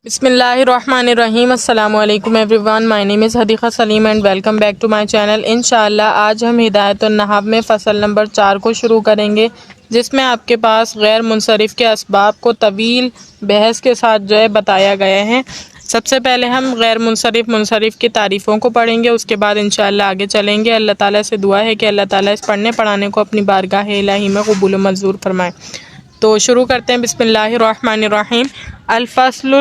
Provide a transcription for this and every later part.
بسم اللہ الرحمن الرحیم۔ السلام علیکم everyone, my name is Hadiqa Saleem and welcome back to my channel. انشاءاللہ آج ہم ہدایت النحو میں فصل نمبر 4 کو شروع کریں گے، جس میں آپ کے پاس غیر منصرف کے اسباب کو طویل بحث کے ساتھ بتایا گیا ہے۔ سب سے پہلے ہم غیر منصرف کی تعریفوں کو پڑھیں گے، اس کے بعد انشاءاللہ آگے چلیں گے۔ اللہ تعالیٰ سے دعا ہے کہ اللہ تعالیٰ اس پڑھنے پڑھانے کو اپنی بارگاہ الہی میں قبول و منظور فرمائے۔ تو شروع کرتے ہیں، بسم اللہ الرحمن الرحیم۔ الفصل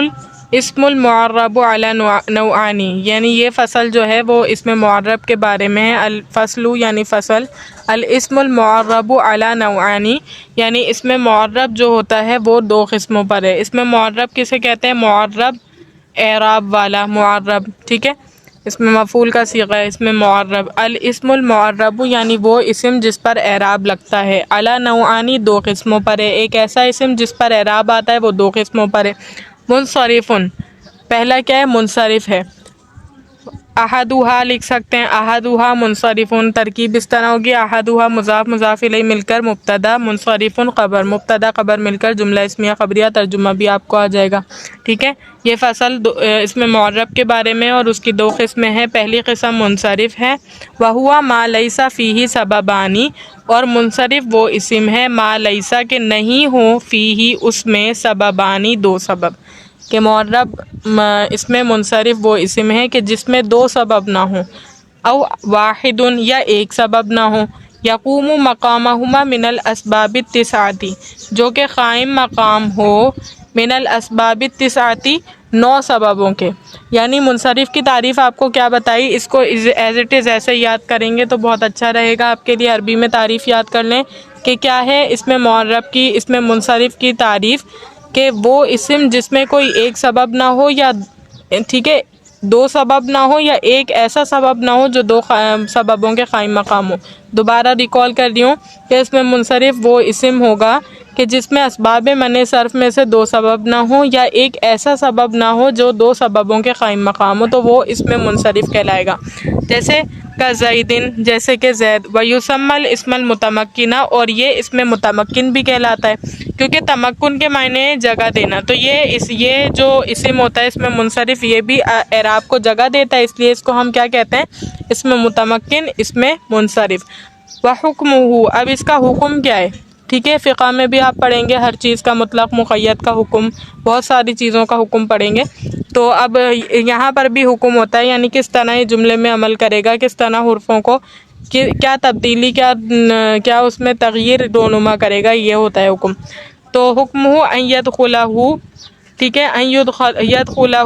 اسم المعرب علی نوعانی، یعنی یہ فصل جو ہے وہ اسم معرب کے بارے میں ہے۔ الفصل یعنی فصل، الاسم المعرب علی نوعانی یعنی اسم معرب جو ہوتا ہے وہ دو قسموں پر ہے۔ اسم معرب کسے کہتے ہیں؟ معرب اعراب والا معرب، ٹھیک ہے، اس میں مفعول کا صیغہ ہے، اسم معرب۔ الاسم المعرب یعنی وہ اسم جس پر اعراب لگتا ہے، علی نوعانی دو قسموں پر ہے۔ ایک ایسا اسم جس پر اعراب آتا ہے وہ دو قسموں پر ہے۔ منصرفن، پہلا کیا ہے؟ منصرف ہے۔ احدھا لکھ سکتے ہیں، احدھا منصرفن، ترکیب اس طرح ہوگی، احدھا مضاف مضاف الیہ مل کر مبتدا، منصرفن خبر، مبتدا خبر مل کر جملہ اسمیہ خبریہ، ترجمہ بھی آپ کو آ جائے گا، ٹھیک ہے۔ یہ فصل اس میں معرب کے بارے میں اور اس کی دو قسمیں ہیں۔ پہلی قسم منصرف ہے، وہوا ما لیس فیہ سببانی، اور منصرف وہ اسم ہے ما لیس کہ نہیں ہو فیہ اس میں سببانی دو سبب، کہ معرب اس میں منصرف وہ اسم ہے کہ جس میں دو سبب نہ ہوں، او واحد یا ایک سبب نہ ہو، یقوم مقامہما من الاسباب التسعۃ جو کہ قائم مقام ہو، من الاسباب التسعۃ 9 سببوں کے۔ یعنی منصرف کی تعریف آپ کو کیا بتائی، اس کو ایز اٹ از ایسے یاد کریں گے تو بہت اچھا رہے گا آپ کے لیے۔ عربی میں تعریف یاد کر لیں کہ کیا ہے اس میں معرب کی، اس میں منصرف کی تعریف، کہ وہ اسم جس میں کوئی ایک سبب نہ ہو، یا ٹھیک ہے دو سبب نہ ہو، یا ایک ایسا سبب نہ ہو جو دو سببوں کے قائم مقام ہو۔ دوبارہ ریکال کر رہی ہوں کہ اس میں منصرف وہ اسم ہوگا کہ جس میں اسباب منع صرف میں سے دو سبب نہ ہو، یا ایک ایسا سبب نہ ہو جو دو سببوں کے قائم مقام ہو، تو وہ اس میں منصرف کہلائے گا۔ جیسے کزیدن، جیسے کہ زید، ویسمی الاسم المتمکنہ، اور یہ اس میں متمکن بھی کہلاتا ہے، کیونکہ تمکن کے معنی جگہ دینا، تو یہ جو اسم ہوتا ہے اس میں منصرف، یہ بھی اعراب کو جگہ دیتا ہے، اس لیے اس کو ہم کیا کہتے ہیں؟ اس میں متمکن، اس میں منصرف۔ وحکمہ، اب اس کا حکم کیا ہے؟ ٹھیک ہے، فقہ میں بھی آپ پڑھیں گے ہر چیز کا مطلق مقید کا حکم، بہت ساری چیزوں کا حکم پڑھیں گے، تو اب یہاں پر بھی حکم ہوتا ہے، یعنی کس طرح یہ جملے میں عمل کرے گا، کس طرح حرفوں کو کیا تبدیلی، کیا اس میں تغییر رونما کرے گا، یہ ہوتا ہے حکم۔ تو حکم ہو ان یدخلہ، ٹھیک ہے، یدخلہ،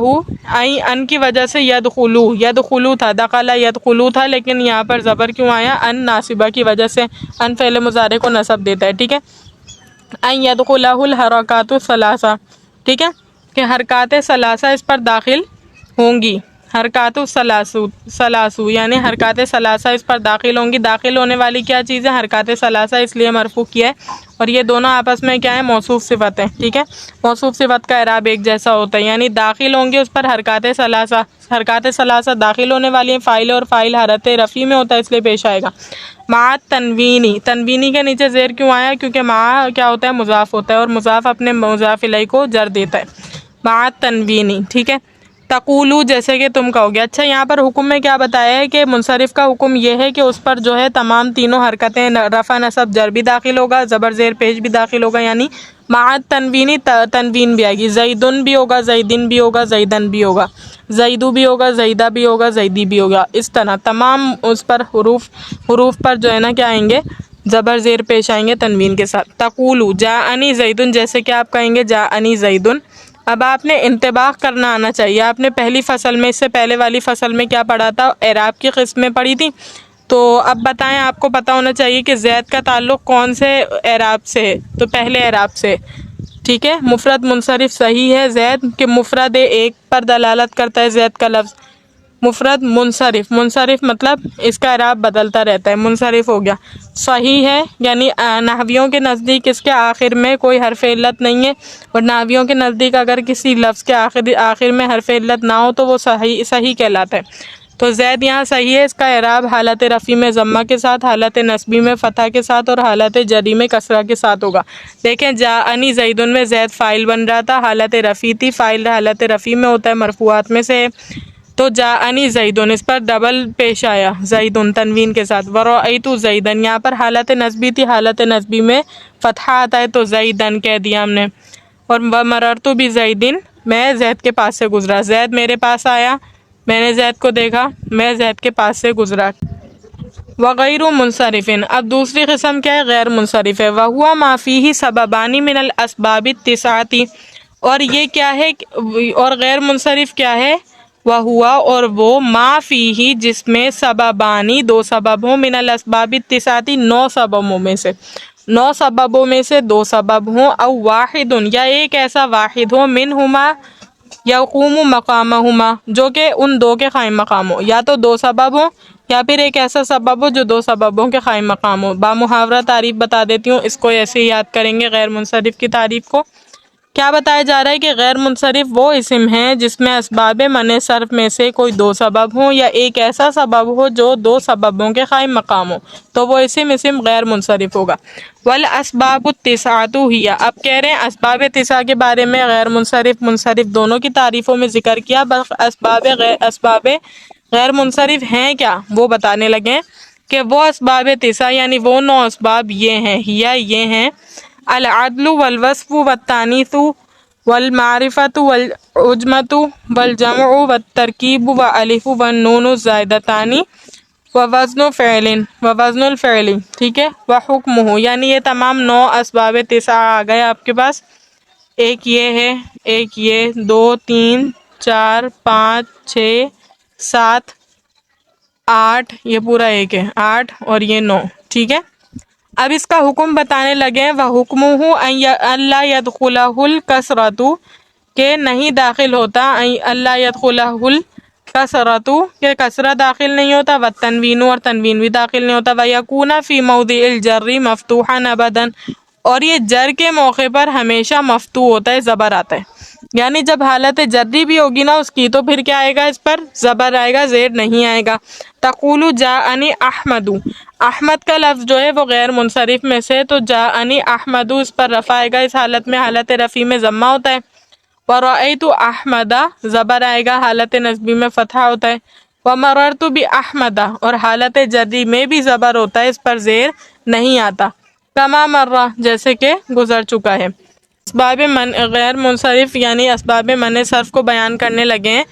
ان کی وجہ سے یدخلو تھا، دخلہ یدخلو تھا، لیکن یہاں پر زبر کیوں آیا؟ ان ناصبہ کی وجہ سے، ان فعل مضارع کو نصب دیتا ہے، ٹھیک ہے۔ ان یدخلہ الحرکات الثلاثہ، ٹھیک ہے، کہ حرکات ثلاثہ اس پر داخل ہوں گی، حرکات ثلاثو یعنی حرکات ثلاثہ اس پر داخل ہوں گی۔ داخل ہونے والی کیا چیز ہے؟ حرکات ثلاثہ، اس لیے مرفوع کیا ہے، اور یہ دونوں آپس میں کیا ہے؟ موصوف صفت ہیں، ٹھیک ہے۔ موصوف صفت کا اعراب ایک جیسا ہوتا ہے، یعنی داخل ہوں گی اس پر حرکات ثلاثہ، حرکات ثلاثہ داخل ہونے والی ہیں، فاعل اور فاعل حالت رفع میں ہوتا ہے، اس لیے پیش آئے گا۔ مع تنوینی، تنوینی کے نیچے زیر کیوں آیا؟ کیونکہ مع کیا ہوتا ہے؟ مضاف ہوتا ہے، اور مضاف اپنے مضاف الیہ کو جر دیتا ہے۔ مع تنوینی، ٹھیک ہے۔ تقولو، جیسے کہ تم کہو گے۔ اچھا، یہاں پر حکم میں کیا بتایا ہے کہ منصرف کا حکم یہ ہے کہ اس پر جو ہے تمام تینوں حرکتیں، رفع نصب جر بھی داخل ہوگا، زبر زیر پیش بھی داخل ہوگا، یعنی مع تنوینی، تنوین بھی آئے گی، زیدن بھی ہوگا، زیدن بھی ہوگا، زیدن بھی ہوگا، زیدو بھی ہوگا، زیدہ بھی ہوگا، زیدی بھی ہوگا، اس طرح تمام اس پر حروف پر جو ہے نا کیا آئیں گے؟ زبر زیر پیش آئیں گے تنوین کے ساتھ۔ تقولو جاءنی زیدن، جیسے کہ آپ کہیں گے جاءنی زیدن۔ اب آپ نے انتباہ کرنا آنا چاہیے، آپ نے پہلی فصل میں، اس سے پہلے والی فصل میں کیا پڑھا تھا؟ اعراب کی قسمیں پڑھی تھی، تو اب بتائیں، آپ کو پتہ ہونا چاہیے کہ زید کا تعلق کون سے اعراب سے ہے؟ تو پہلے اعراب سے، ٹھیک ہے۔ مفرد منصرف صحیح ہے زید، کہ مفرد ایک پر دلالت کرتا ہے زید کا لفظ۔ مفرد منصرف مطلب اس کا اعراب بدلتا رہتا ہے، منصرف ہو گیا، صحیح ہے، یعنی نحویوں کے نزدیک اس کے آخر میں کوئی حرف علت نہیں ہے، اور نحویوں کے نزدیک اگر کسی لفظ کے آخر میں حرف علت نہ ہو تو وہ صحیح کہلاتا ہے۔ تو زید یہاں صحیح ہے، اس کا اعراب حالت رفع میں ضمہ کے ساتھ، حالت نصبی میں فتح کے ساتھ اور حالت جری میں کسرہ کے ساتھ ہوگا۔ دیکھیں جاءنی زیدن میں زید فاعل بن رہا تھا، حالت رفع تھی، فاعل حالت رفع میں ہوتا ہے، مرفوعات میں سے ہے، تو جاءنی زیدن اس پر ڈبل پیش آیا زیدن تنوین کے ساتھ۔ ورأیت زیدن یہاں پر حالت نصبی تھی، حالت نصبی میں فتحہ آتا ہے تو زیدن کہہ دیا ہم نے۔ اور مررت بزیدن میں زید کے پاس سے گزرا، زید میرے پاس آیا، میں نے زید کو دیکھا، میں زید کے پاس سے گزرا۔ وغیر منصرف، اب دوسری قسم کیا ہے؟ غیر منصرف ہے۔ وہو ما فیہ سببان من الاسباب التسعۃ، اور یہ کیا ہے؟ اور غیر منصرف کیا ہے؟ وہو اور وہ ما فیہ جس میں سببانی دو سبب ہوں، من الاسباب التسعۃ 9 سببوں میں سے، 9 سببوں میں سے 2 سبب ہوں، او واحد یا ایک ایسا واحد ہو، منہما یقوم مقامہما جو کہ ان دو کے قائم مقام ہو، یا تو 2 سبب ہوں یا پھر ایک ایسا سبب ہو جو 2 سببوں کے قائم مقام ہو۔ بامحاورہ تعریف بتا دیتی ہوں، اس کو ایسے ہی یاد کریں گے غیر منصرف کی تعریف کو۔ کیا بتایا جا رہا ہے کہ غیر منصرف وہ اسم ہے جس میں اسباب منع صرف میں سے کوئی 2 سبب ہوں یا ایک ایسا سبب ہو جو 2 سببوں کے قائم مقام ہو، تو وہ اسم غیر منصرف ہوگا۔ والاسباب التسعۃ ہی، اب کہہ رہے ہیں اسباب تسعہ کے بارے میں غیر منصرف منصرف دونوں کی تعریفوں میں ذکر کیا، بس اسباب غیر منصرف ہیں کیا وہ بتانے لگے کہ وہ اسباب تسعہ یعنی وہ 9 اسباب یہ ہیں، یا یہ ہیں العدل والوصف والتانیث والمعرفۃ والعجمۃ والجمع والترکیب والالف والنون الزائدتان ووزن الفعل، ٹھیک ہے، وحکمہ، یعنی یہ تمام 9 اسباب تسعہ آ گئے آپ کے پاس۔ ایک یہ ہے، ایک یہ، 2 3 4 5 6 7 8، یہ پورا ایک ہے 8 اور یہ 9، ٹھیک ہے۔ اب اس کا حکم بتانے لگے ہیں، وَحُكْمُهُ أَن لَا يَدْخُلَهُ الْكَسْرَةُ، کہ نہیں داخل ہوتا، أَن لَا يَدْخُلَهُ الْكَسْرَةُ کہ کسرہ داخل نہیں ہوتا، وَالتَّنْوِينُ اور تنوین بھی داخل نہیں ہوتا، وَيَكُونَ فِي مَوْضِعِ الْجَرِّ مَفْتُوحًا أَبَدًا، اور یہ جر کے موقع پر ہمیشہ مفتوح ہوتا ہے، زبر آتا ہے، یعنی جب حالت جری بھی ہوگی نا اس کی تو پھر کیا آئے گا؟ اس پر زبر آئے گا، زیر نہیں آئے گا۔ تقول جاءنی احمد، احمد کا لفظ جو ہے وہ غیر منصرف میں سے، تو جاءنی احمد اس پر رفع آئے گا، اس حالت میں حالت رفع میں ضمہ ہوتا ہے۔ ورأیت احمد زبر آئے گا، حالت نصبی میں فتحہ ہوتا ہے۔ ومررت باحمد اور حالت جری میں بھی زبر ہوتا ہے، اس پر زیر نہیں آتا۔ کما مرہ جیسے کہ گزر چکا ہے۔ اسباب غیر منصرف یعنی اسباب منع صرف کو بیان کرنے لگے ہیں۔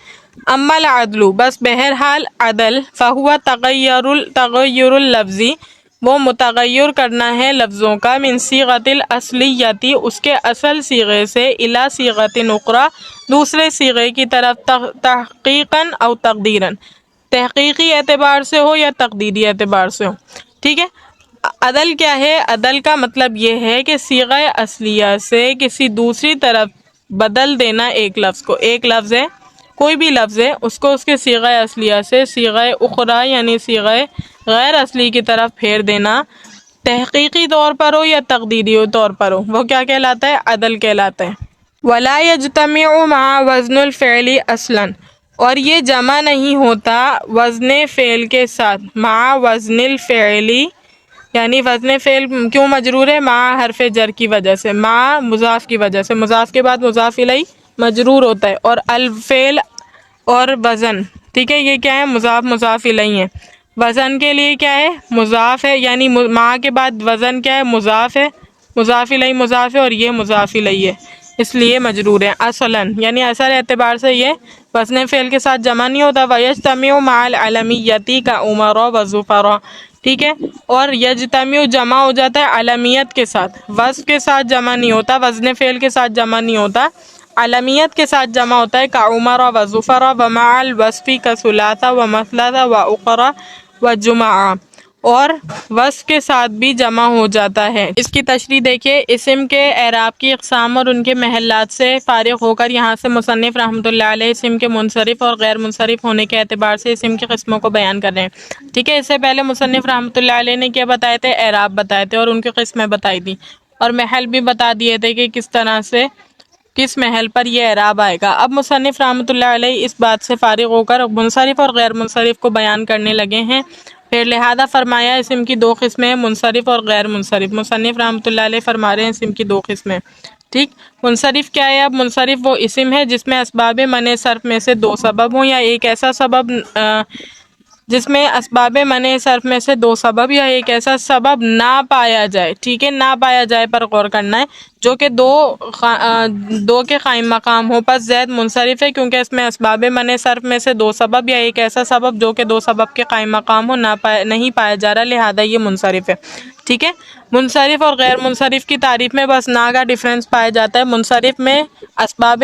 اما العدل، بس بہرحال عدل، فہو تغیر اللفظی، وہ متغیر کرنا ہے لفظوں کا، من صیغۃ الاصلیۃ اس کے اصل صیغے سے، الی صیغۃ اخری دوسرے صیغے کی طرف، تحقیقاً او تقدیراً تحقیقی اعتبار سے ہو یا تقدیری اعتبار سے ہو، ٹھیک ہے۔ عدل کیا ہے؟ عدل کا مطلب یہ ہے کہ صیغہ اصلیہ سے کسی دوسری طرف بدل دینا ایک لفظ کو، ایک لفظ ہے کوئی بھی لفظ ہے اس کو اس کے صیغہ اصلیہ سے صیغہ اخری یعنی صیغہ غیر اصلی کی طرف پھیر دینا، تحقیقی طور پر ہو یا تقدیری طور پر ہو، وہ کیا کہلاتا ہے؟ عدل کہلاتا ہے۔ ولا یجتمع مع وزن الفعل اصلا، اور یہ جمع نہیں ہوتا وزن فعل کے ساتھ، مع وزن الفعل یعنی وزن فعل کیوں مجرور ہے؟ مع حرف جر کی وجہ سے، مع مضاف کی وجہ سے، مضاف کے بعد مضاف الیہ مجرور ہوتا ہے، اور الفعل اور وزن، ٹھیک ہے، یہ کیا ہے؟ مضاف الیہ ہے۔ وزن کے لیے کیا ہے؟ مضاف ہے، یعنی مع کے بعد وزن کیا ہے؟ مضاف ہے، مضاف الیہ مضاف ہے اور یہ مضاف الیہ ہے، اس لیے مجرور ہے۔ اصلاً یعنی اثر اعتبار سے یہ وزن فعل کے ساتھ جمع نہیں ہوتا۔ وَيَجْتَمِعُ مَعَ الْعَلَمِيَّةِ كَعُمَرَ وَزُفَرَ، ٹھیک ہے، اور یجتمع جمع ہو جاتا ہے علمیت کے ساتھ، وصف کے ساتھ جمع نہیں ہوتا، وزن فعل کے ساتھ جمع نہیں ہوتا، علمیت کے ساتھ جمع ہوتا ہے، کعمر و ظفر و مع الوصف کثلاث و مثلث و اخرى و جمع، اور وصف کے ساتھ بھی جمع ہو جاتا ہے۔ اس کی تشریح دیکھیے، اسم کے اعراب کی اقسام اور ان کے محلات سے فارغ ہو کر یہاں سے مصنف رحمۃ اللہ علیہ اسم کے منصرف اور غیر منصرف ہونے کے اعتبار سے اسم کی قسموں کو بیان کر رہے ہیں، ٹھیک ہے۔ اس سے پہلے مصنف رحمۃ اللہ علیہ نے کیا بتائے تھے؟ اعراب بتائے تھے اور ان کی قسمیں بتائی تھی، اور محل بھی بتا دیے تھے کہ کس طرح سے کس محل پر یہ اعراب آئے گا۔ اب مصنف رحمۃ اللہ علیہ اس بات سے فارغ ہو کر منصرف اور غیر منصرف کو بیان کرنے لگے ہیں۔ پھر لہذا فرمایا اسم کی دو قسمیں ہیں، منصرف اور غیر منصرف۔ مصنف رحمۃ اللہ علیہ فرما رہے ہیں اسم کی دو قسمیں، ٹھیک۔ منصرف کیا ہے؟ اب منصرف وہ اسم ہے جس میں اسباب منع صرف میں سے دو سبب ہوں، یا ایک ایسا سبب جس میں اسباب منع صرف میں سے دو سبب یا ایک ایسا سبب نہ پایا جائے، ٹھیک ہے، نہ پایا جائے پر غور کرنا ہے، جو کہ دو کے قائم مقام ہو۔ پس زید منصرف ہے کیونکہ اس میں اسباب منع صرف میں سے دو سبب یا ایک ایسا سبب جو کہ دو سبب کے قائم مقام ہو نہیں پایا جا رہا، لہذا یہ منصرف ہے، ٹھیک ہے۔ منصرف اور غیر منصرف کی تعریف میں بس نا کا ڈیفرنس پایا جاتا ہے۔ منصرف میں اسباب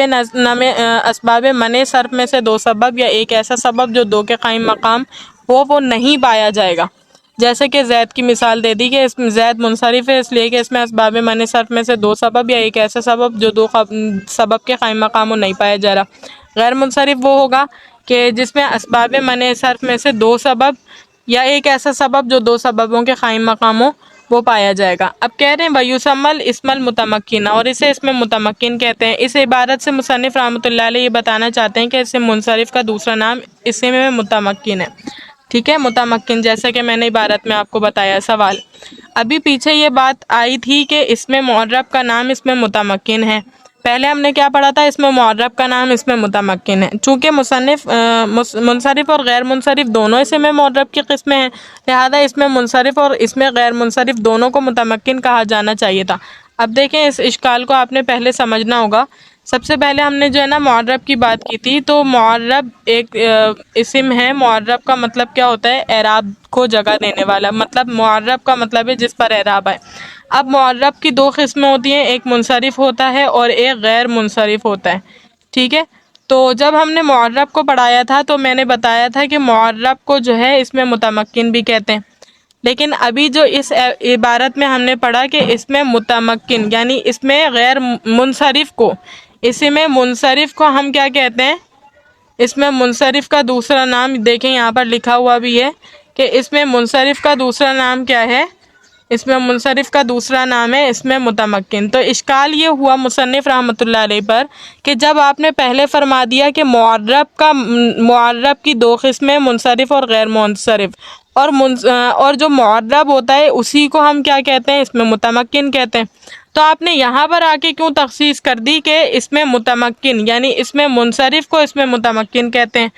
منع صرف میں سے دو سبب یا ایک ایسا سبب جو دو کے قائم مقام ہو وہ نہیں پایا جائے گا، جیسے کہ زید کی مثال دے دی کہ زید منصرف ہے اس لیے کہ اس میں اسباب منع صرف میں سے دو سبب یا ایک ایسا سبب جو دو سبب کے قائم مقام ہو نہیں پایا جا رہا۔ غیر منصرف وہ ہوگا کہ جس میں اسباب منع صرف میں سے دو سبب یا ایک ایسا سبب جو دو سببوں کے قائم مقام ہو وہ پایا جائے گا۔ اب کہہ رہے ہیں وَيُسَمَّى الْاسْمَ الْمُتَمَكِّنَ، اور اسے اسم متمکن کہتے ہیں۔ اس عبارت سے مصنف رحمۃ اللہ علیہ یہ بتانا چاہتے ہیں کہ اسم منصرف کا دوسرا نام اسم متمکن ہے، ٹھیک ہے، متمکن، جیسا کہ میں نے عبارت میں آپ کو بتایا۔ سوال، ابھی پیچھے یہ بات آئی تھی کہ اسم معرب کا نام اسم متمکن ہے، پہلے ہم نے کیا پڑھا تھا؟ اسم معرب کا نام اسم متمکن ہے۔ چونکہ منصرف اور غیر منصرف دونوں اسم معرب کی قسمیں ہیں، لہذا اسم منصرف اور اسم غیر منصرف دونوں کو متمکن کہا جانا چاہیے تھا۔ اب دیکھیں اس اشکال کو آپ نے پہلے سمجھنا ہوگا۔ سب سے پہلے ہم نے جو ہے نا معرب کی بات کی تھی، تو معرب ایک اسم ہے۔ معرب کا مطلب کیا ہوتا ہے؟ اعراب کو جگہ دینے والا، مطلب معرب کا مطلب ہے جس پر اعراب ہے۔ اب معرب کی دو قسمیں ہوتی ہیں، ایک منصرف ہوتا ہے اور ایک غیر منصرف ہوتا ہے، ٹھیک ہے۔ تو جب ہم نے معرب کو پڑھایا تھا تو میں نے بتایا تھا کہ معرب کو جو ہے اس میں متمکن بھی کہتے ہیں، لیکن ابھی جو اس عبارت میں ہم نے پڑھا کہ اس میں متمکن یعنی اس میں غیر منصرف کو، اس میں منصرف کو ہم کیا کہتے ہیں؟ اس میں منصرف کا دوسرا نام دیکھیں یہاں پر لکھا ہوا بھی ہے کہ اس میں منصرف کا دوسرا نام کیا ہے؟ اس میں منصرف کا دوسرا نام ہے اس میں متمکن۔ تو اشکال یہ ہوا مصنف رحمۃ اللہ علیہ پر کہ جب آپ نے پہلے فرما دیا کہ معرب کی دو قسمیں منصرف اور غیر منصرف، اور جو معرب ہوتا ہے اسی کو ہم کیا کہتے ہیں؟ اس میں متمکن کہتے ہیں۔ تو آپ نے یہاں پر آ کے کیوں تخصیص کر دی کہ اس میں متمکن یعنی اس میں منصرف کو اس میں متمکن کہتے ہیں؟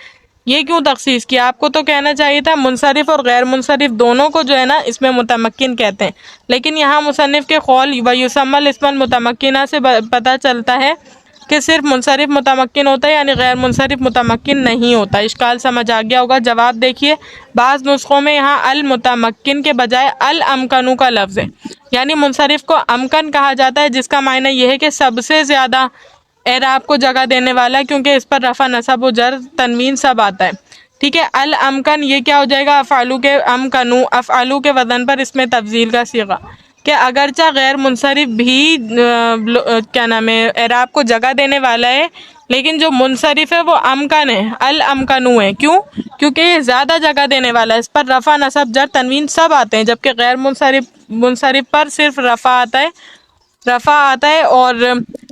یہ کیوں تخصیص کیا؟ آپ کو تو کہنا چاہیے تھا منصرف اور غیر منصرف دونوں کو جو ہے نا اس میں متمکن کہتے ہیں، لیکن یہاں مصنف کے قول وَيُسَمَّى الْاسْمَ الْمُتَمَكِّنَ سے پتہ چلتا ہے کہ صرف منصرف متمکن ہوتا ہے، یعنی غیر منصرف متمکن نہیں ہوتا۔ اشکال سمجھ آ گیا ہوگا۔ جواب دیکھیے، بعض نسخوں میں یہاں المتمکن کے بجائے الامکنو کا لفظ ہے، یعنی منصرف کو امکن کہا جاتا ہے، جس کا معنی یہ ہے کہ سب سے زیادہ اعراب کو جگہ دینے والا، کیونکہ اس پر رفع نصب و جر تنوین سب آتا ہے، ٹھیک ہے۔ الامکن یہ کیا ہو جائے گا؟ افعلو کے امکنو، افعلو کے وزن پر اس میں تفضیل کا صیغہ، کہ اگرچہ غیر منصرف بھی کیا نام ہے اعراب کو جگہ دینے والا ہے، لیکن جو منصرف ہے وہ امکن ہے، الامکنو ہے۔ کیوں؟ کیونکہ یہ زیادہ جگہ دینے والا ہے، اس پر رفع نصب جر تنوین سب آتے ہیں، جبکہ غیر منصرف پر صرف رفع آتا ہے اور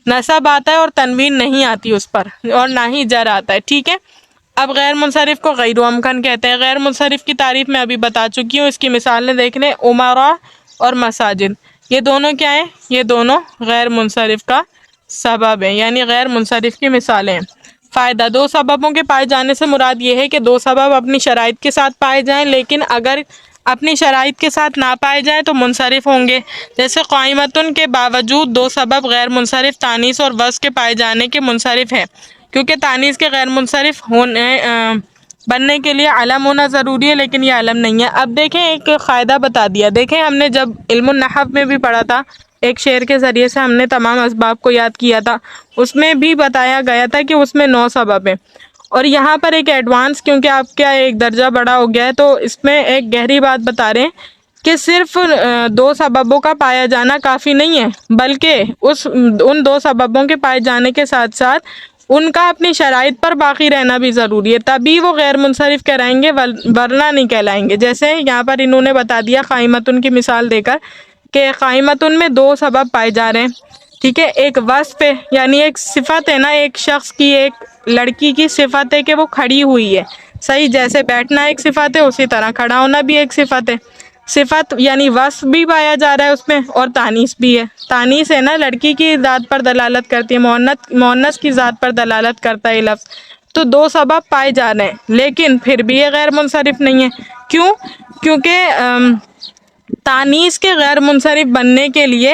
نصب آتا ہے اور تنوین نہیں آتی اس پر، اور نہ ہی جر آتا ہے، ٹھیک ہے۔ اب غیر منصرف کو غیر امکن کہتے ہیں۔ غیر منصرف کی تعریف میں ابھی بتا چکی ہوں، اس کی مثالیں دیکھ لیں۔ امراء اور مساجد، یہ دونوں کیا ہیں؟ یہ دونوں غیر منصرف کا سبب ہے، یعنی غیر منصرف کی مثالیں ہیں۔ فائدہ، دو سببوں کے پائے جانے سے مراد یہ ہے کہ دو سبب اپنی شرائط کے ساتھ پائے جائیں، لیکن اگر اپنی شرائط کے ساتھ نہ پائے جائیں تو منصرف ہوں گے۔ جیسے قائمتن کے باوجود دو سبب غیر منصرف تانیث اور وصل کے پائے جانے کے منصرف ہے، کیونکہ تانیث کے غیر منصرف بننے کے لیے علم ہونا ضروری ہے، لیکن یہ علم نہیں ہے۔ اب دیکھیں ایک قاعدہ بتا دیا، دیکھیں ہم نے جب علم النحو میں بھی پڑھا تھا، ایک شعر کے ذریعے سے ہم نے تمام اسباب کو یاد کیا تھا، اس میں بھی بتایا گیا تھا کہ اس میں 9 سبب ہیں، اور یہاں پر ایک ایڈوانس، کیونکہ آپ کا ایک درجہ بڑا ہو گیا ہے تو اس میں ایک گہری بات بتا رہے ہیں کہ صرف 2 سببوں کا پایا جانا کافی نہیں ہے، بلکہ ان 2 سببوں کے پائے جانے کے ساتھ ساتھ ان کا اپنی شرائط پر باقی رہنا بھی ضروری ہے، تبھی وہ غیر منصرف کہلائیں گے، ورنہ نہیں کہلائیں گے۔ جیسے یہاں پر انہوں نے بتا دیا قائمتن کی مثال دے کر کہ قائمتن میں 2 سبب پائے جا رہے ہیں، ٹھیک ہے، ایک وصف ہے یعنی ایک صفت ہے نا، ایک شخص کی، ایک لڑکی کی صفت ہے کہ وہ کھڑی ہوئی ہے، صحیح، جیسے بیٹھنا ایک صفت ہے اسی طرح کھڑا ہونا بھی ایک صفت ہے۔ صفت یعنی وصف بھی پایا جا رہا ہے اس میں، اور تانیث بھی ہے۔ تانیث ہے نا، لڑکی کی ذات پر دلالت کرتی ہے، مؤنث کی ذات پر دلالت کرتا ہے یہ لفظ۔ تو دو سبب پائے جا رہے ہیں، لیکن پھر بھی یہ غیر منصرف نہیں ہے۔ کیوں؟ کیونکہ تانیث کے غیر منصرف بننے کے لیے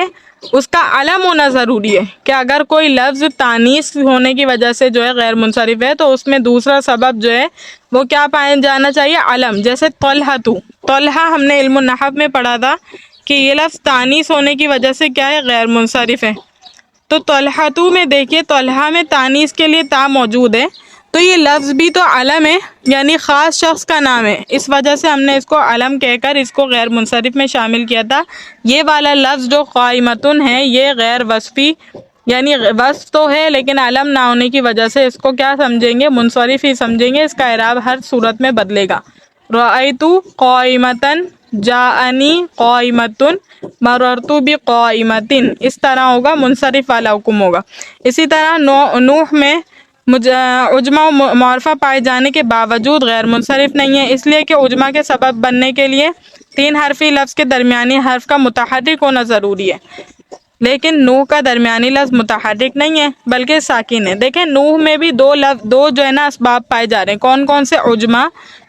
اس کا علم ہونا ضروری ہے، کہ اگر کوئی لفظ تانیث ہونے کی وجہ سے جو ہے غیر منصرف ہے تو اس میں دوسرا سبب جو ہے وہ کیا پایا جانا چاہیے؟ علم۔ جیسے طلحہ، طلحہ ہم نے علم النحو میں پڑھا تھا کہ یہ لفظ تانیث ہونے کی وجہ سے کیا ہے؟ غیر منصرف ہے۔ تو طلحہ میں دیکھیے، طلحہ میں تانیث کے لیے تا موجود ہے، تو یہ لفظ بھی تو علم ہے، یعنی خاص شخص کا نام ہے، اس وجہ سے ہم نے اس کو علم کہہ کر اس کو غیر منصرف میں شامل کیا تھا۔ یہ والا لفظ جو قائمتن ہے یہ غیر وصفی، یعنی وصف تو ہے لیکن علم نہ ہونے کی وجہ سے اس کو کیا سمجھیں گے؟ منصرف ہی سمجھیں گے، اس کا اعراب ہر صورت میں بدلے گا۔ رأیت قائمتن، جاءنی قائمتن، مررت بقائمت، اس طرح ہوگا، منصرف والا حکم ہوگا۔ اسی طرح نوح میں عجمہ و معرفہ پائے جانے کے باوجود غیر منصرف نہیں ہے، اس لیے کہ عجمہ کے سبب بننے کے لیے 3 حرفی لفظ کے درمیانی حرف کا متحرک ہونا ضروری ہے، لیکن نوح کا درمیانی لفظ متحرک نہیں ہے بلکہ ساکن ہے۔ دیکھیں نوح میں بھی دو جو ہے نا اسباب پائے جا رہے ہیں، کون کون سے؟ عجمہ،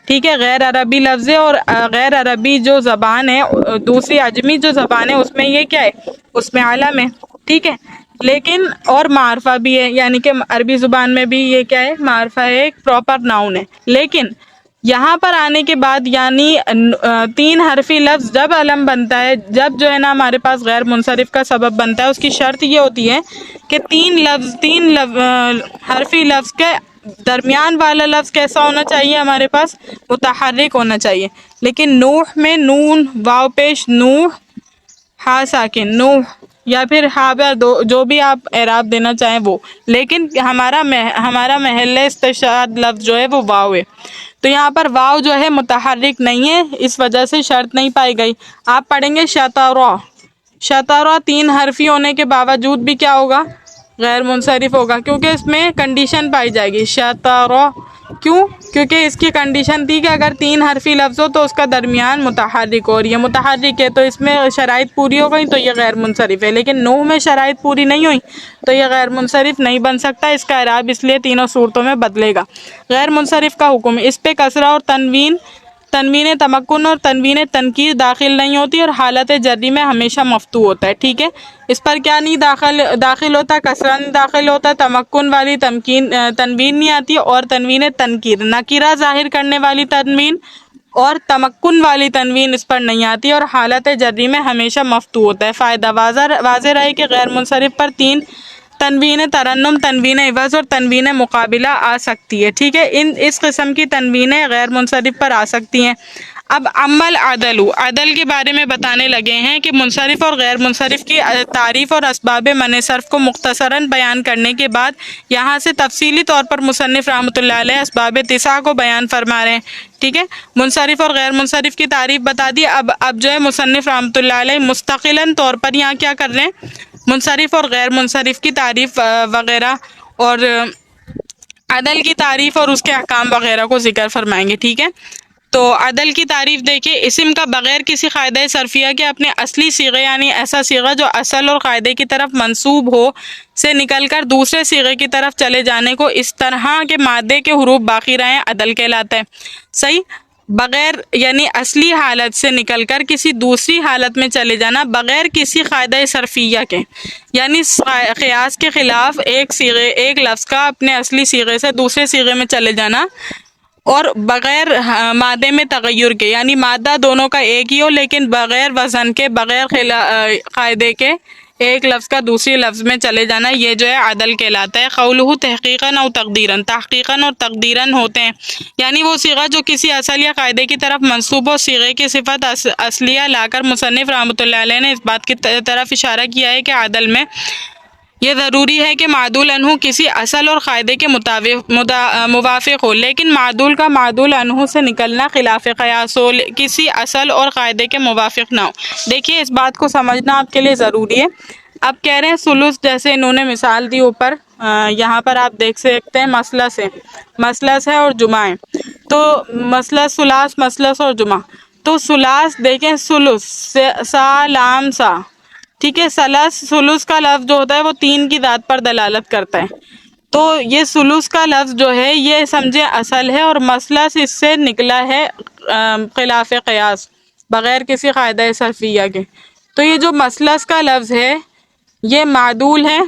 ٹھیک ہے، غیر عربی لفظ ہے، اور غیر عربی جو زبان ہے، دوسری عجمی جو زبان ہے اس میں یہ کیا ہے؟ اس میں علم ہے، ٹھیک ہے، لیکن اور معرفہ بھی ہے، یعنی کہ عربی زبان میں بھی یہ کیا ہے؟ معرفہ ہے، ایک پراپر ناؤن ہے۔ لیکن یہاں پر آنے کے بعد یعنی 3 حرفی لفظ جب علم بنتا ہے، جب جو ہے نا ہمارے پاس غیر منصرف کا سبب بنتا ہے، اس کی شرط یہ ہوتی ہے کہ 3 حرفی لفظ کے درمیان والا لفظ کیسا ہونا چاہیے؟ ہمارے پاس متحرک ہونا چاہیے۔ لیکن نوح میں نون واو پیش نوح، ہا ساکن نوح، یا پھر ہا پر جو بھی آپ اعراب دینا چاہیں وہ، لیکن ہمارا محل استشہاد لفظ جو ہے وہ واو ہے، تو یہاں پر واو جو ہے متحرک نہیں ہے، اس وجہ سے شرط نہیں پائی گئی۔ آپ پڑھیں گے شطرا، شطرا 3 حرفی ہونے کے باوجود بھی کیا ہوگا؟ غیر منصرف ہوگا، کیونکہ اس میں کنڈیشن پائی جائے گی۔ شطرا کیوں؟ کیونکہ اس کی کنڈیشن تھی کہ اگر 3 حرفی لفظ ہو تو اس کا درمیان متحرک ہو، اور یہ متحرک ہے تو اس میں شرائط پوری ہو گئی تو یہ غیر منصرف ہے، لیکن نوح میں شرائط پوری نہیں ہوئی تو یہ غیر منصرف نہیں بن سکتا، اس کا اعراب اس لیے تینوں صورتوں میں بدلے گا۔ غیر منصرف کا حکم، اس پہ کسرہ اور تنوین تمکن اور تنوین تنکیر داخل نہیں ہوتی، اور حالت جری میں ہمیشہ مفتوح ہوتا ہے، ٹھیک ہے، اس پر کیا نہیں داخل ہوتا؟ کسرہ نہیں داخل ہوتا، تمکن والی تنوین نہیں آتی، اور تنوین تنکیر نکرہ ظاہر کرنے والی تنوین اور تمکن والی تنوین اس پر نہیں آتی، اور حالت جری میں ہمیشہ مفتوح ہوتا ہے۔ فائدہ واضح رہے کہ غیر منصرف پر 3 تنوین ترنم، تنوین عوض اور تنوین مقابلہ آ سکتی ہے، ٹھیک ہے، اس قسم کی تنوینیں غیر منصرف پر آ سکتی ہیں۔ اب عمل عدل کے بارے میں بتانے لگے ہیں کہ منصرف اور غیر منصرف کی تعریف اور اسباب منع صرف کو مختصراً بیان کرنے کے بعد یہاں سے تفصیلی طور پر مصنف رحمۃ اللہ علیہ اسباب اتساع کو بیان فرما رہے ہیں، ٹھیک ہے، منصرف اور غیر منصرف کی تعریف بتا دی۔ اب جو ہے مصنف رحمۃ اللہ علیہ مستقلاً طور پر یہاں کیا کر رہے ہیں؟ منصرف اور غیر منصرف کی تعریف وغیرہ اور عدل کی تعریف اور اس کے احکام وغیرہ کو ذکر فرمائیں گے، ٹھیک ہے۔ تو عدل کی تعریف دیکھیے، اسم کا بغیر کسی قاعدہ صرفیہ کے اپنے اصلی صیغے یعنی ایسا صیغہ جو اصل اور قاعدے کی طرف منسوب ہو سے نکل کر دوسرے صیغے کی طرف چلے جانے کو اس طرح کے مادے کے حروف باقی رہیں عدل کہلاتا ہے، صحیح، بغیر یعنی اصلی حالت سے نکل کر کسی دوسری حالت میں چلے جانا بغیر کسی قاعدہ صرفیہ کے، یعنی قیاس کے خلاف ایک لفظ کا اپنے اصلی صیغے سے دوسرے صیغے میں چلے جانا، اور بغیر مادے میں تغیر کے، یعنی مادہ دونوں کا ایک ہی ہو لیکن بغیر وزن کے، بغیر قاعدے کے ایک لفظ کا دوسری لفظ میں چلے جانا، یہ جو ہے عدل کہلاتا ہے۔ قولہ تحقیقاً اور تقدیراً، تحقیقاً اور تقدیراً ہوتے ہیں، یعنی وہ صیغہ جو کسی اصل یا قاعدے کی طرف منسوب ہو، صیغے کی صفت اصلیہ لا کر مصنف رحمۃ اللہ علیہ نے اس بات کی طرف اشارہ کیا ہے کہ عدل میں یہ ضروری ہے کہ معدول عنہ کسی اصل اور قاعدے کے موافق ہو، لیکن معدول کا معدول عنہ سے نکلنا خلاف قیاس ہو، کسی اصل اور قاعدے کے موافق نہ ہو۔ دیکھیے اس بات کو سمجھنا آپ کے لیے ضروری ہے، اب کہہ رہے ہیں سلوس، جیسے انہوں نے مثال دی اوپر، یہاں پر آپ دیکھ سکتے ہیں مثلث ہے، مثلث ہے اور جمع ہے، تو مثلث، ثلاث، مثلث اور جمع. تو ثلاث دیکھیں، سلوس، سا لام سا، ٹھیک ہے. سلوس کا لفظ جو ہوتا ہے وہ 3 کی ذات پر دلالت کرتا ہے. تو یہ سلوس کا لفظ جو ہے یہ سمجھے اصل ہے، اور مثلث اس سے نکلا ہے خلاف قیاس، بغیر کسی قاعدہ صرفیہ کے. تو یہ جو مثلث کا لفظ ہے یہ معدول ہے،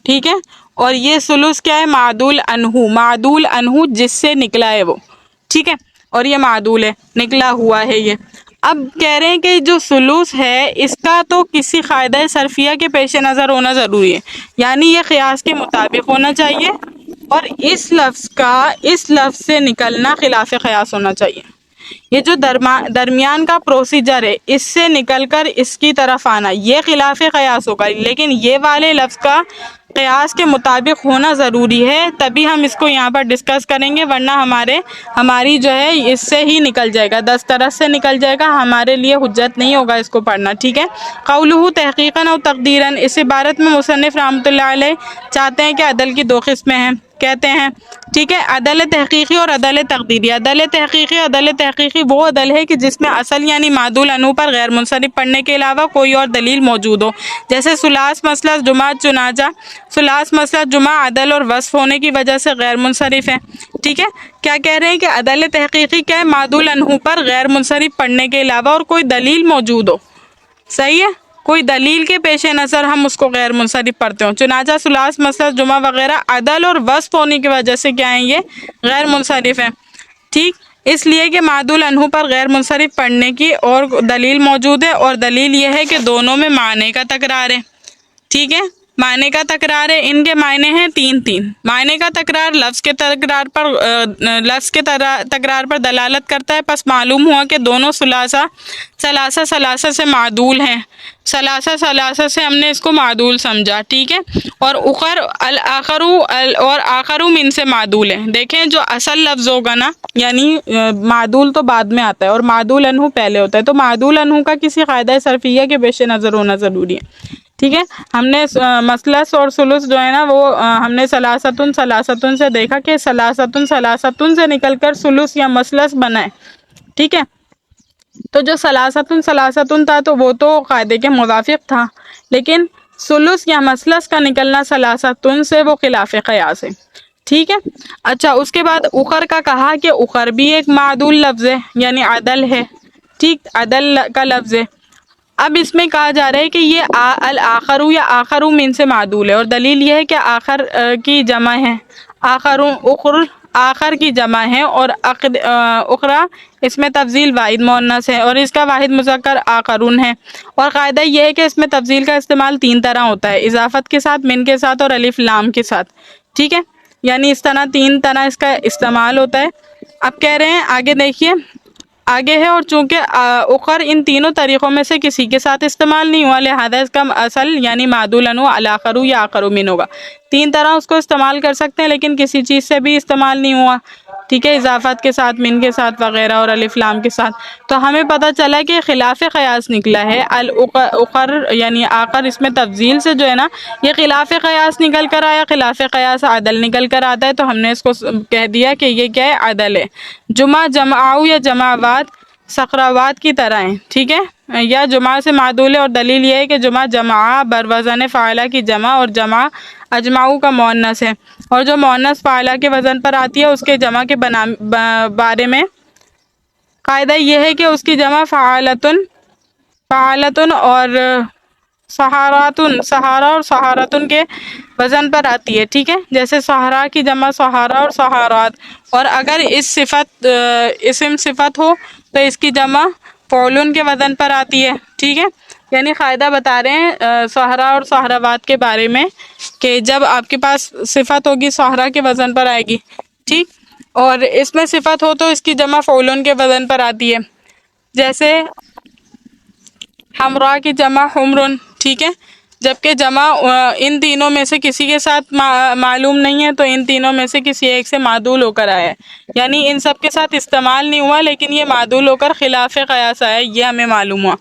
ٹھیک ہے. اور یہ سلوس کیا ہے؟ معدول انہو، معدول انہو جس سے نکلا ہے وہ، ٹھیک ہے. اور یہ معدول ہے، نکلا ہوا ہے یہ. اب کہہ رہے ہیں کہ جو سلوس ہے اس کا تو کسی قاعدہ صرفیہ کے پیش نظر ہونا ضروری ہے، یعنی یہ قیاس کے مطابق ہونا چاہیے، اور اس لفظ کا اس لفظ سے نکلنا خلاف قیاس ہونا چاہیے. یہ جو درمیان کا پروسیجر ہے اس سے نکل کر اس کی طرف آنا یہ خلاف قیاس ہوگا، لیکن یہ والے لفظ کا قیاس کے مطابق ہونا ضروری ہے، تبھی ہم اس کو یہاں پر ڈسکس کریں گے، ورنہ ہماری جو ہے اس سے ہی نکل جائے گا، 10 طرح سے نکل جائے گا، ہمارے لیے حجت نہیں ہوگا اس کو پڑھنا، ٹھیک ہے. قولہ تحقیقاً اور تقدیراً، اس عبارت میں مصنف رحمۃ اللہ علیہ چاہتے ہیں کہ عدل کی 2 قسمیں ہیں، کہتے ہیں، ٹھیک ہے. عدل تحقیقی اور عدل تقدیری. عدل تحقیقی وہ عدل ہے کہ جس میں اصل یعنی معدول انو پر غیر منصرف پڑھنے کے علاوہ کوئی اور دلیل موجود ہو، جیسے ثلاث، مثلث، جمع. چنانچہ ثلاث، مثلث، جمع عدل اور وصف ہونے کی وجہ سے غیر منصرف ہے، ٹھیک ہے. کیا کہہ رہے ہیں کہ عدل تحقیقی کیا ہے؟ معدول انہو پر غیر منصرف پڑھنے کے علاوہ اور کوئی دلیل موجود ہو، صحیح ہے، کوئی دلیل کے پیش نظر ہم اس کو غیر منصرف پڑھتے ہوں. چنانچہ ثلاث، مثلث، جمع وغیرہ عدل اور وصف ہونے کی وجہ سے کیا ہیں؟ یہ غیر منصرف ہیں، ٹھیک. اس لیے کہ معدول انہو پر غیر منصرف پڑھنے کی اور دلیل موجود ہے، اور دلیل یہ ہے کہ دونوں میں معنی کا تکرار ہے، ٹھیک ہے. معنی کا تکرار ہے، ان کے معنی ہیں 3 معنی کا تکرار لفظ کے تکرار پر دلالت کرتا ہے. پس معلوم ہوا کہ دونوں ثلاثہ سے معدول ہیں، ثلاثہ سے ہم نے اس کو معدول سمجھا، ٹھیک ہے. اور آخرو من سے معدول ہے. دیکھیں جو اصل لفظ ہوگا نا، یعنی معدول تو بعد میں آتا ہے اور معدول انہو پہلے ہوتا ہے، تو معدول انہو کا کسی قاعدہ صرفیہ کے پیش نظر ہونا ضروری ہے، ٹھیک ہے. ہم نے مثلث اور ثلث جو ہے نا وہ ہم نے ثلاثتن سے دیکھا کہ ثلاثتن سے نکل کر ثلث یا مثلث بنا ہے، ٹھیک ہے. تو جو ثلاثتن تھا تو وہ تو قاعدے کے موافق تھا، لیکن ثلث یا مثلث کا نکلنا ثلاثتن سے وہ خلاف قیاس ہے، ٹھیک ہے. اچھا، اس کے بعد اخر کا کہا کہ اخر بھی ایک معدول لفظ ہے، یعنی عدل ہے، ٹھیک، عدل کا لفظ ہے. اب اس میں کہا جا رہا ہے کہ یہ الآخرو یا آخرو من سے معدول ہے، اور دلیل یہ ہے کہ آخر کی جمع ہے، آخر کی جمع ہے، اور اخرا اس میں تفضیل واحد مؤنث ہے، اور اس کا واحد مذکر آخرون ہے. اور قاعدہ یہ ہے کہ اس میں تفضیل کا استعمال 3 طرح ہوتا ہے، اضافت کے ساتھ، من کے ساتھ، اور الف لام کے ساتھ، ٹھیک ہے. یعنی اس طرح 3 طرح اس کا استعمال ہوتا ہے. اب کہہ رہے ہیں آگے دیکھیے، آگے ہے، اور چونکہ اخر ان تینوں طریقوں میں سے کسی کے ساتھ استعمال نہیں ہوا، لہذا اس کا اصل یعنی معدول انو الاخرو یا آخرو من ہوگا. 3 طرح اس کو استعمال کر سکتے ہیں، لیکن کسی چیز سے بھی استعمال نہیں ہوا، ٹھیک ہے، اضافت کے ساتھ، من کے ساتھ وغیرہ، اور الف لام کے ساتھ. تو ہمیں پتہ چلا کہ خلاف قیاس نکلا ہے. الاخر یعنی آخر اس میں تفضیل سے جو ہے نا یہ خلاف قیاس نکل کر آیا، خلاف قیاس عدل نکل کر آتا ہے، تو ہم نے اس کو کہہ دیا کہ یہ کیا ہے؟ عدل ہے. جمع، جمعاؤ یا جماوات سقراوات کی طرح ہیں، ٹھیک ہے، یا جمع سے معدول ہے، اور دلیل یہ ہے کہ جمع جماعہ بروزن فاعلہ کی جمع، اور جمع اجمعو کا مؤنث ہے، اور جو مؤنث فاعلہ کے وزن پر آتی ہے اس کے جمع کے بارے میں قاعدہ یہ ہے کہ اس کی جمع فعالتن اور سہارا اور سہارتن کے وزن پر آتی ہے، ٹھیک ہے. جیسے سہارا کی جمع سہارا اور سہارات، اور اگر اسم صفت ہو تو اس کی جمع فعلن کے وزن پر آتی ہے، ٹھیک ہے. یعنی قاعدہ بتا رہے ہیں سہرا اور سہراوات کے بارے میں کہ جب آپ کے پاس صفت ہوگی سہرا کے وزن پر آئے گی، ٹھیک، اور اس میں صفت ہو تو اس کی جمع فعلن کے وزن پر آتی ہے. جیسے ہمراہ کی جمع حمرن، ٹھیک ہے. جبکہ جمع ان تینوں میں سے کسی کے ساتھ معلوم نہیں ہے تو ان تینوں میں سے کسی ایک سے معدول ہو کر آیا ہے، یعنی ان سب کے ساتھ استعمال نہیں ہوا لیکن یہ معدول ہو کر خلاف قیاس آیا، یہ ہمیں معلوم ہوا۔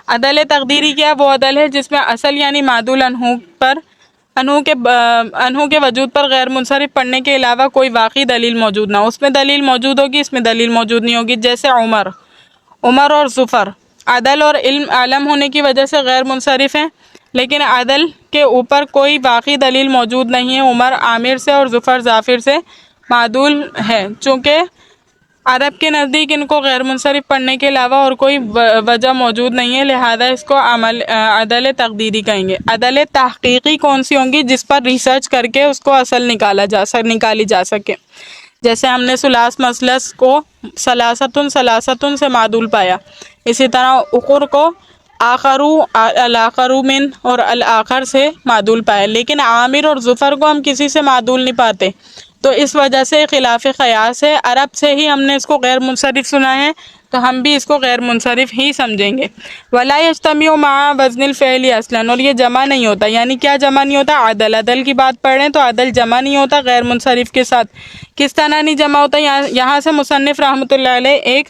عدل تقدیری کیا؟ وہ عدل ہے جس میں اصل یعنی معدول انہوں کے وجود پر غیر منصرف پڑھنے کے علاوہ کوئی واقعی دلیل موجود نہ ہو۔ اس میں دلیل موجود ہوگی، اس میں دلیل موجود نہیں ہوگی، جیسے عمر اور ظفر عدل اور عالم ہونے کی وجہ سے غیر منصرف ہیں، لیکن عدل کے اوپر کوئی واقعی دلیل موجود نہیں ہے۔ عمر عامر سے اور ظفر ظافر سے معدول ہے، چونکہ عرب کے نزدیک ان کو غیر منصرف پڑھنے کے علاوہ اور کوئی وجہ موجود نہیں ہے، لہذا اس کو عدل تقدیری کہیں گے۔ عدل تحقیقی کون سی ہوں گی؟ جس پر ریسرچ کر کے اس کو اصل نکالی جا سکے، جیسے ہم نے ثلاث مثلث کو ثلاثتن سے معدول پایا، اسی طرح اخر کو الاخرو من اور الاخر سے معدول پایا، لیکن عامر اور ظفر کو ہم کسی سے معدول نہیں پاتے، تو اس وجہ سے خلاف قیاس ہے۔ عرب سے ہی ہم نے اس کو غیر منصرف سنا ہے تو ہم بھی اس کو غیر منصرف ہی سمجھیں گے۔ وَلَا يَجْتَمِعُ مَعَ وَزْنِ الْفِعْلِ اصلاً، اور یہ جمع نہیں ہوتا، یعنی کیا جمع نہیں ہوتا؟ عدل کی بات پڑھ رہے ہیں تو عدل جمع نہیں ہوتا غیر منصرف کے ساتھ۔ کس طرح نہیں جمع ہوتا؟ یہاں سے مصنف رحمۃ اللہ علیہ ایک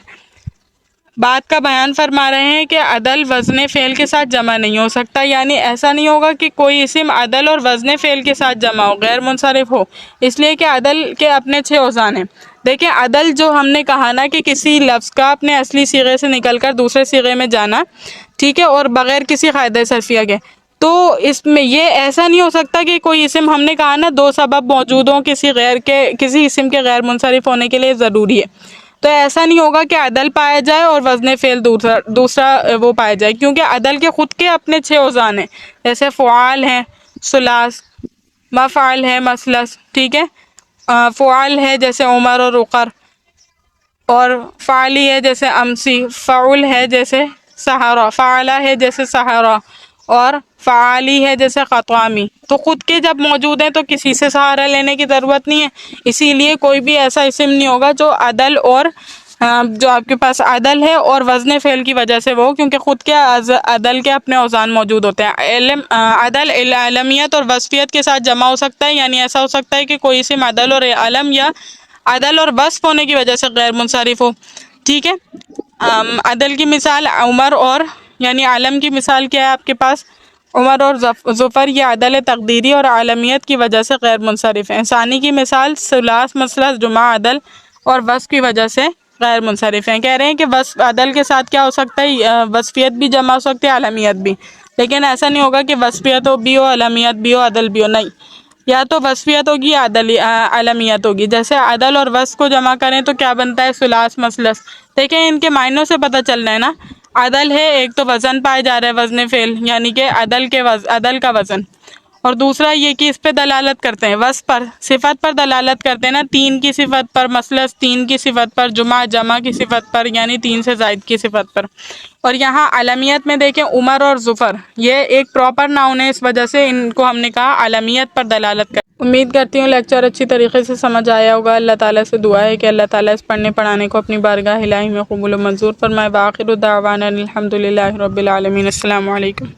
بات کا بیان فرما رہے ہیں کہ عدل وزن فعل کے ساتھ جمع نہیں ہو سکتا، یعنی ایسا نہیں ہوگا کہ کوئی اسم عدل اور وزن فعل کے ساتھ جمع ہو، غیر منصرف ہو، اس لیے کہ عدل کے اپنے 6 اوزان ہیں۔ دیکھیں عدل جو ہم نے کہا نا کہ کسی لفظ کا اپنے اصلی صیغے سے نکل کر دوسرے صیغے میں جانا، ٹھیک ہے، اور بغیر کسی قاعدہ صرفیہ کے، تو اس میں یہ ایسا نہیں ہو سکتا کہ کوئی اسم، ہم نے کہا نا 2 سبب موجود ہوں کسی اسم کے غیر منصرف ہونے کے لیے ضروری ہے، تو ایسا نہیں ہوگا کہ عدل پایا جائے اور وزن فعل دوسرا وہ پایا جائے، کیونکہ عدل کے خود کے اپنے 6 اوزان ہیں، جیسے فعال ہیں، ثلاث، مفعل ہے، مثلث، ٹھیک ہے، فعال ہے جیسے عمر اور عقر، اور فعلی ہے جیسے امسی، فعول ہے جیسے سہارا، فعلہ ہے جیسے سہارا، اور فعالی ہے جیسے خطوامی، تو خود کے جب موجود ہیں تو کسی سے سہارا لینے کی ضرورت نہیں ہے، اسی لیے کوئی بھی ایسا اسم نہیں ہوگا جو عدل اور جو آپ کے پاس عدل ہے اور وزن فعل کی وجہ سے وہ، کیونکہ خود کے عدل کے اپنے اوزان موجود ہوتے ہیں۔ عدل علمیت اور وصفیت کے ساتھ جمع ہو سکتا ہے، یعنی ایسا ہو سکتا ہے کہ کوئی اسم عدل اور علم یا عدل اور وصف ہونے کی وجہ سے غیر منصرف ہو، ٹھیک ہے۔ عدل کی مثال عمر اور یعنی عالم کی مثال کیا ہے آپ کے پاس؟ عمر اور ظفر، یہ عدل تقدیری اور عالمیت کی وجہ سے غیر منصرف ہیں۔ ثانی کی مثال ثلاث مثلث جمع عدل اور وصف کی وجہ سے غیر منصرف ہیں۔ کہہ رہے ہیں کہ وصف عدل کے ساتھ کیا ہو سکتا ہے؟ وصفیت بھی جمع ہو سکتی ہے، عالمیت بھی، لیکن ایسا نہیں ہوگا کہ وصفیت بھی ہو، عالمیت بھی ہو، عدل بھی ہو، نہیں، یا تو وصفیت ہوگی یا عالمیت ہوگی۔ جیسے عدل اور وصف کو جمع کریں تو کیا بنتا ہے؟ ثلاث مثلث۔ دیکھیں ان کے معنوں سے پتہ چل رہا ہے نا، عدل ہے، ایک تو وزن پائے جا رہا ہے، وزن فعل، یعنی کہ عدل کا وزن، اور دوسرا یہ کہ اس پہ دلالت کرتے ہیں، وصف پر، صفت پر دلالت کرتے ہیں نا، 3 کی صفت پر، مثلث 3 کی صفت پر، جمع کی صفت پر، یعنی 3 سے زائد کی صفت پر۔ اور یہاں عالمیت میں دیکھیں عمر اور ظفر، یہ ایک پراپر ناؤن ہے، اس وجہ سے ان کو ہم نے کہا عالمیت پر دلالت کر۔ امید کرتی ہوں لیکچر اچھی طریقے سے سمجھ آیا ہوگا۔ اللہ تعالیٰ سے دعا ہے کہ اللہ تعالیٰ اس پڑھنے پڑھانے کو اپنی بارگاہ الہی میں قبول و منظور فرمائے۔ وآخر دعوانا الحمد للہ رب العالمین۔ السلام علیکم۔